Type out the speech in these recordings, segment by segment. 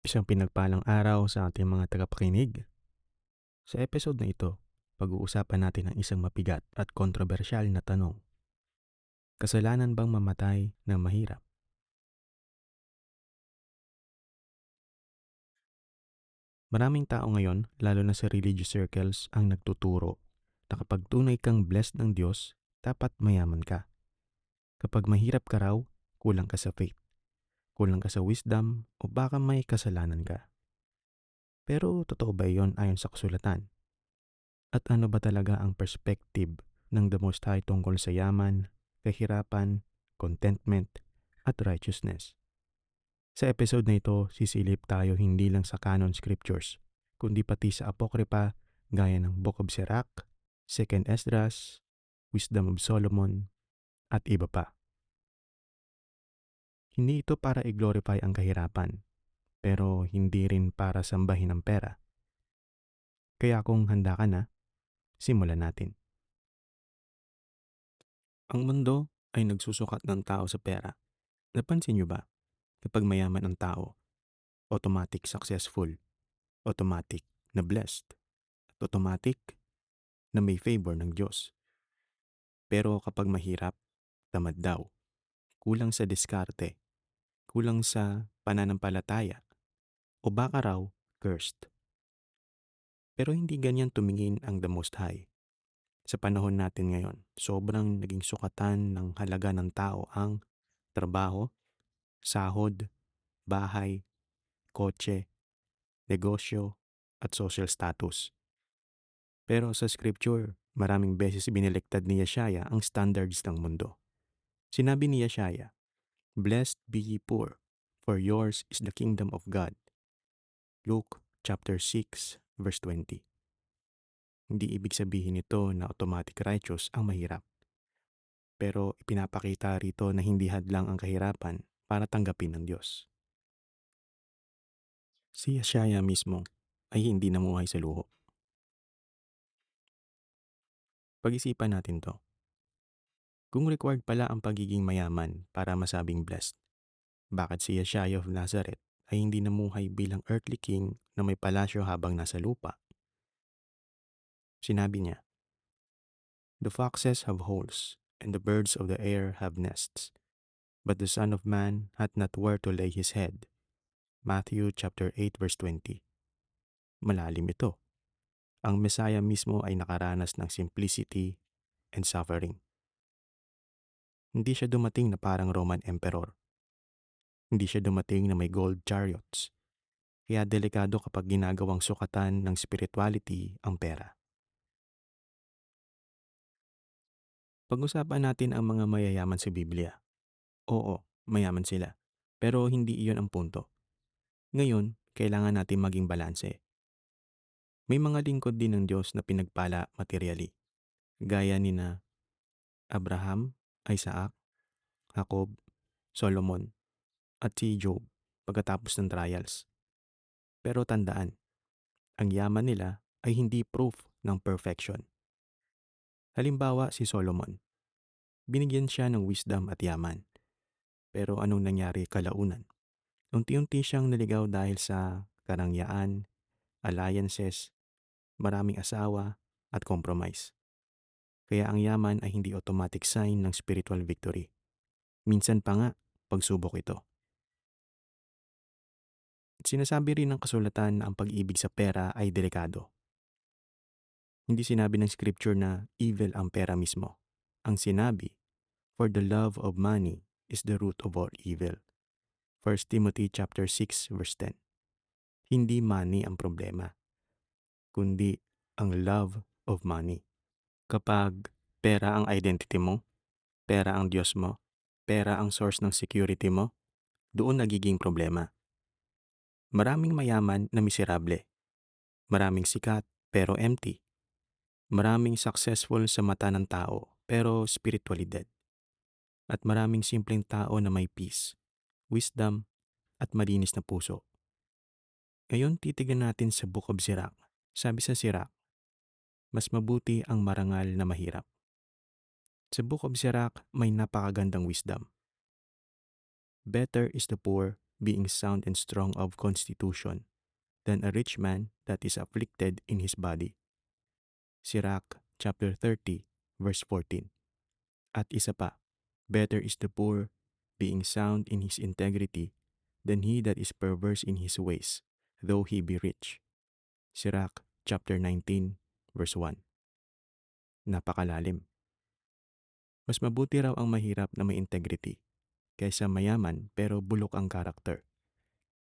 Isang pinagpalang araw sa ating mga tagapakinig. Sa episode na ito, pag-uusapan natin ang isang mabigat at kontrobersyal na tanong. Kasalanan bang mamatay na mahirap? Maraming tao ngayon, lalo na sa religious circles, ang nagtuturo na kapag tunay kang blessed ng Diyos, dapat mayaman ka. Kapag mahirap ka raw, kulang ka sa faith, kulang ka sa wisdom, o baka may kasalanan ka. Pero totoo ba iyon ayon sa kasulatan? At ano ba talaga ang perspective ng the Most High tungkol sa yaman, kahirapan, contentment, at righteousness? Sa episode na ito, sisilip tayo hindi lang sa canon scriptures, kundi pati sa apokrypha gaya ng Book of Sirach, 2 Esdras, Wisdom of Solomon, at iba pa. Hindi ito para i-glorify ang kahirapan, pero hindi rin para sambahin ang pera. Kaya kung handa ka na, simulan natin. Ang mundo ay nagsusukat ng tao sa pera. Napansin niyo ba? Kapag mayaman ang tao, automatic successful, automatic na blessed, at automatic na may favor ng Diyos. Pero kapag mahirap, tamad daw, kulang sa diskarte, kulang sa pananampalataya, o baka raw cursed. Pero hindi ganyan tumingin ang The Most High. Sa panahon natin ngayon, sobrang naging sukatan ng halaga ng tao ang trabaho, sahod, bahay, kotse, negosyo, at social status. Pero sa scripture, maraming beses biniliktad ni Yeshaya ang standards ng mundo. Sinabi ni Yeshaya, "Blessed be ye poor, for yours is the kingdom of God." Luke chapter 6 verse 20. Hindi ibig sabihin nito na automatic righteous ang mahirap. Pero ipinapakita rito na hindi hadlang ang kahirapan para tanggapin ng Diyos. Si Yeshaya mismo ay hindi namuhay sa luho. Pag-isipan natin to. Kung required pala ang pagiging mayaman para masabing blessed, bakit si Yeshaya of Nazareth ay hindi namuhay bilang earthly king na may palasyo habang nasa lupa? Sinabi niya, "The foxes have holes, and the birds of the air have nests, but the Son of Man hath not where to lay his head." Matthew chapter 8 verse 20. Malalim ito. Ang Messiah mismo ay nakaranas ng simplicity and suffering. Hindi siya dumating na parang Roman emperor. Hindi siya dumating na may gold chariots. Kaya delikado kapag ginagawang sukatan ng spirituality ang pera. Pag-usapan natin ang mga mayayaman sa Biblia. Oo, mayaman sila. Pero hindi iyon ang punto. Ngayon, kailangan natin maging balanse. May mga lingkod din ng Diyos na pinagpala materially. Gaya ni na Abraham, Isaac, Jacob, Solomon, at si Job pagkatapos ng trials. Pero tandaan, ang yaman nila ay hindi proof ng perfection. Halimbawa si Solomon, binigyan siya ng wisdom at yaman. Pero anong nangyari kalaunan? Unti-unti siyang naligaw dahil sa karangyaan, alliances, maraming asawa, at compromise. Kaya ang yaman ay hindi automatic sign ng spiritual victory. Minsan pa nga, pagsubok ito. Sinasabi rin ng kasulatan na ang pag-ibig sa pera ay delikado. Hindi sinabi ng scripture na evil ang pera mismo. Ang sinabi, "For the love of money is the root of all evil." 1 Timothy chapter 6 verse 10. Hindi money ang problema, kundi ang love of money. Kapag pera ang identity mo, pera ang Diyos mo, pera ang source ng security mo, doon nagiging problema. Maraming mayaman na miserable. Maraming sikat pero empty. Maraming successful sa mata ng tao pero spiritually dead. At maraming simpleng tao na may peace, wisdom, at malinis na puso. Ngayon titigan natin sa Book of Sirach. Sabi sa Sirach, mas mabuti ang marangal na mahirap. Sa Book of Sirach may napakagandang wisdom. Better is the poor being sound and strong of constitution, than a rich man that is afflicted in his body. Sirach chapter 30, verse 14. At isa pa, better is the poor being sound in his integrity than he that is perverse in his ways, though he be rich. Sirach chapter 19, verse 1. Napakalalim. Mas mabuti raw ang mahirap na may integrity kaysa mayaman pero bulok ang karakter.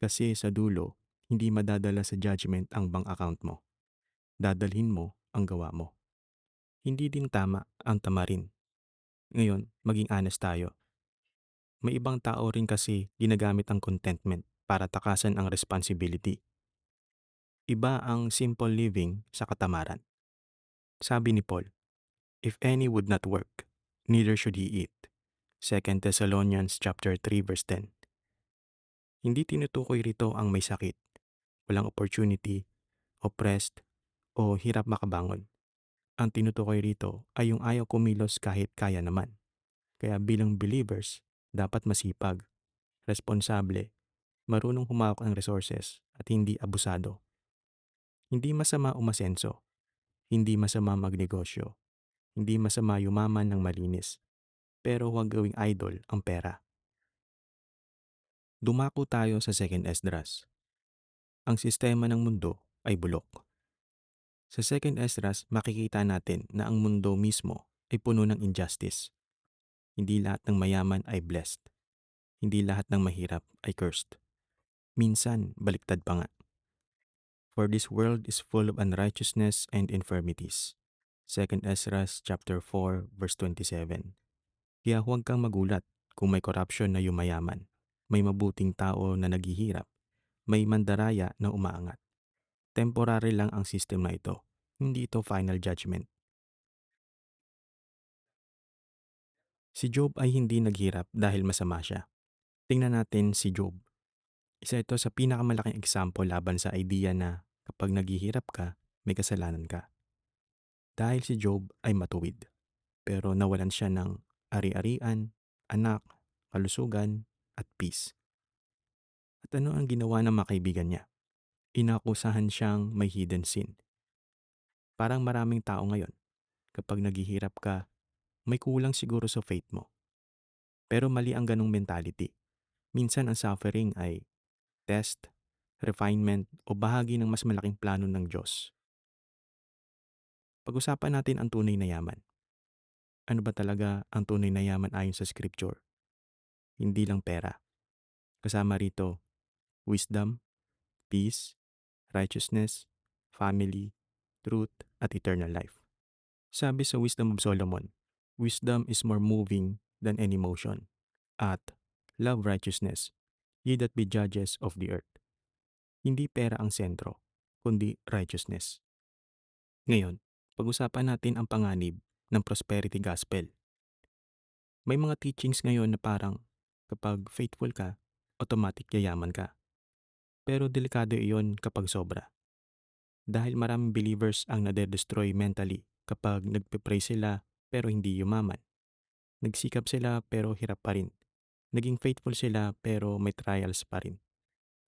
Kasi sa dulo, hindi madadala sa judgment ang bank account mo. Dadalhin mo ang gawa mo. Hindi din tama ang tamarin. Ngayon, maging honest tayo. May ibang tao rin kasi ginagamit ang contentment para takasan ang responsibility. Iba ang simple living sa katamaran. Sabi ni Paul, if any would not work, neither should he eat. 2 Thessalonians chapter 3 verse 10. Hindi tinutukoy rito ang may sakit, walang opportunity, oppressed, o hirap makabangon. Ang tinutukoy rito ay yung ayaw kumilos kahit kaya naman. Kaya bilang believers, dapat masipag, responsable, marunong humawak ng resources at hindi abusado. Hindi masama umasenso, hindi masama magnegosyo, hindi masama yumaman ng malinis, pero huwag gawing idol ang pera. Dumako tayo sa 2 Esdras. Ang sistema ng mundo ay bulok. Sa 2 Esdras, makikita natin na ang mundo mismo ay puno ng injustice. Hindi lahat ng mayaman ay blessed. Hindi lahat ng mahirap ay cursed. Minsan, baliktad pa nga. For this world is full of unrighteousness and infirmities. 2 Esdras chapter 4 verse 27. Kaya huwag kang magulat kung may corruption na yumayaman, may mabuting tao na naghihirap, may mandaraya na umaangat. Temporary lang ang system na ito. Hindi ito final judgment. Si Job ay hindi naghirap dahil masama siya. Tingnan natin si Job. Isa ito sa pinakamalaking example laban sa idea na kapag naghihirap ka, may kasalanan ka. Dahil si Job ay matuwid, pero nawalan siya ng ari-arian, anak, kalusugan, at peace. At ano ang ginawa ng mga kaibigan niya? Inakusahan siyang may hidden sin. Parang maraming tao ngayon, kapag naghihirap ka, may kulang siguro sa faith mo. Pero mali ang ganong mentality. Minsan ang suffering ay test, refinement, o bahagi ng mas malaking plano ng Diyos. Pag-usapan natin ang tunay na yaman. Ano ba talaga ang tunay na yaman ayon sa Scripture? Hindi lang pera. Kasama rito, wisdom, peace, righteousness, family, truth, at eternal life. Sabi sa Wisdom of Solomon, wisdom is more moving than any emotion. At love righteousness, ye that be judges of the earth. Hindi pera ang sentro, kundi righteousness. Ngayon, pag-usapan natin ang panganib ng prosperity gospel. May mga teachings ngayon na parang kapag faithful ka, automatic yayaman ka. Pero delikado iyon kapag sobra. Dahil maraming believers ang nade-destroy mentally kapag nagpe-pray sila pero hindi yumaman. Nagsikap sila pero hirap pa rin. Naging faithful sila pero may trials pa rin.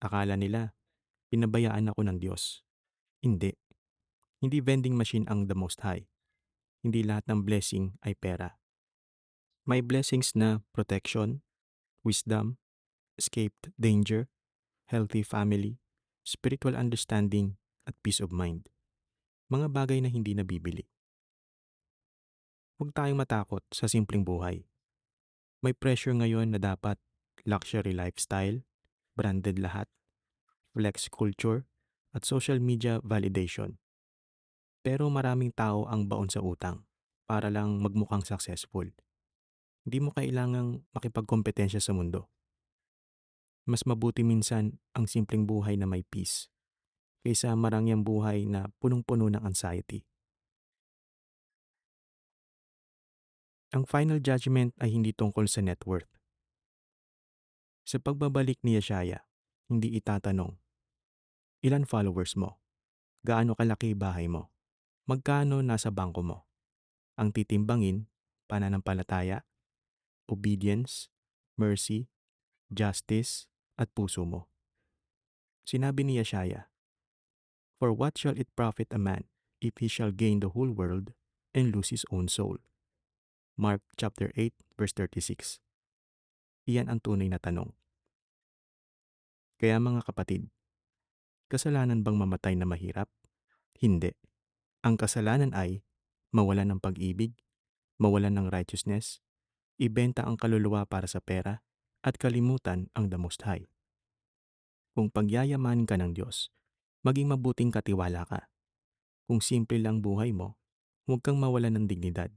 Akala nila, pinabayaan ako ng Diyos. Hindi. Hindi vending machine ang the most high. Hindi lahat ng blessing ay pera. May blessings na protection, wisdom, escaped danger, healthy family, spiritual understanding, at peace of mind. Mga bagay na hindi nabibili. Huwag tayong matakot sa simpleng buhay. May pressure ngayon na dapat luxury lifestyle, branded lahat, flex culture, at social media validation. Pero maraming tao ang baon sa utang para lang magmukhang successful. Hindi mo kailangang makipagkompetensya sa mundo. Mas mabuti minsan ang simpleng buhay na may peace kaysa marangyang buhay na punong-puno ng anxiety. Ang final judgment ay hindi tungkol sa net worth. Sa pagbabalik ni Yeshaya, hindi itatanong, ilan followers mo? Gaano kalaki bahay mo? Magkano nasa bangko mo? Ang titimbangin, pananampalataya, obedience, mercy, justice, at puso mo. Sinabi ni Yeshaya, "For what shall it profit a man if he shall gain the whole world and lose his own soul?" Mark chapter 8 verse 36. Iyan ang tunay na tanong. Kaya mga kapatid, kasalanan bang mamatay na mahirap? Hindi. Ang kasalanan ay mawalan ng pag-ibig, mawalan ng righteousness, ibenta ang kaluluwa para sa pera, at kalimutan ang the Most High. Kung pagyayamanin ka ng Diyos, maging mabuting katiwala ka. Kung simple lang buhay mo, huwag kang mawalan ng dignidad.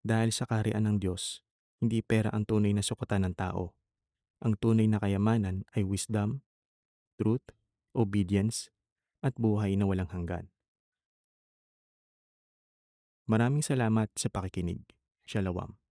Dahil sa kaharian ng Diyos, hindi pera ang tunay na sukatan ng tao. Ang tunay na kayamanan ay wisdom, truth, obedience, at buhay na walang hanggan. Maraming salamat sa pakikinig. Shalom.